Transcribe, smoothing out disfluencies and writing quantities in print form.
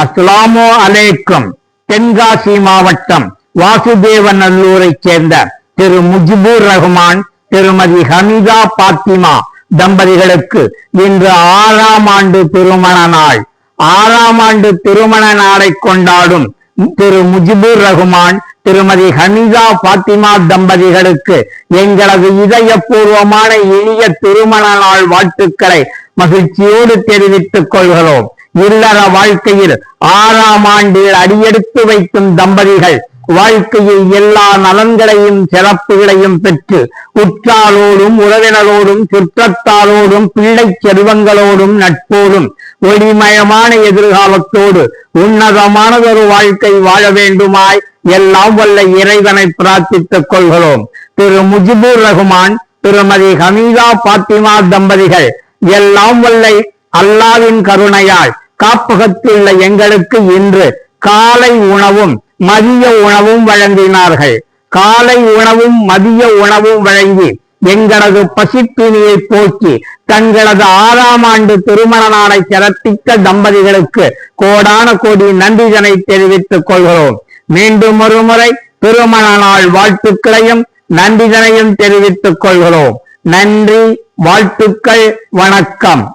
அஸ்ஸலாமு அலைக்கும். தென்காசி மாவட்டம் வாசுதேவநல்லூரைச் சேர்ந்த திரு முஜிபுர் ரஹ்மான், திருமதி ஹமீதா பாத்திமா தம்பதிகளுக்கு இன்று 6ஆம் ஆண்டு திருமண நாள். 6ஆம் ஆண்டு திருமண நாளை கொண்டாடும் திரு முஜிபுர் ரஹ்மான், திருமதி ஹமீதா பாத்திமா தம்பதிகளுக்கு எங்களது இதயபூர்வமான இனிய திருமண நாள் வாழ்த்துக்களை மகிழ்ச்சியோடு தெரிவித்துக் கொள்கிறோம். இல்லற வாழ்க்கையில் 6ஆம் ஆண்டில் அடியெடுத்து வைக்கும் தம்பதிகள் வாழ்க்கையில் எல்லா நலன்களையும் சிறப்புகளையும் பெற்று உற்றாரோடும் உறவினரோடும் சுற்றத்தாரோடும் பிள்ளை செல்வங்களோடும் நட்போடும் ஒளிமயமான எதிர்காலத்தோடு உன்னதமானதொரு வாழ்க்கை வாழ வேண்டுமாய் எல்லாம் வல்ல இறைவனை பிரார்த்தித்துக் கொள்கிறோம். திரு முஜிபுர் ரஹ்மான், திருமதி ஹமீதா பாத்திமா தம்பதிகள் எல்லாம் வல்ல அல்லாவின் கருணையால் காப்பகத்துள்ள எங்களுக்கு இன்று காலை உணவும் மதிய உணவும் வழங்கினார்கள். காலை உணவும் மதிய உணவும் வழங்கி எங்களது பசிப்பினியை போக்கி தங்களது 6ஆம் ஆண்டு திருமண நாளை சிறப்பித்த தம்பதிகளுக்கு கோடான கோடி நன்றிதனை தெரிவித்துக் கொள்கிறோம். மீண்டும் ஒரு முறை திருமண நாள் வாழ்த்துக்களையும் நன்றிதனையும் தெரிவித்துக் கொள்கிறோம். நன்றி, வாழ்த்துக்கள், வணக்கம்.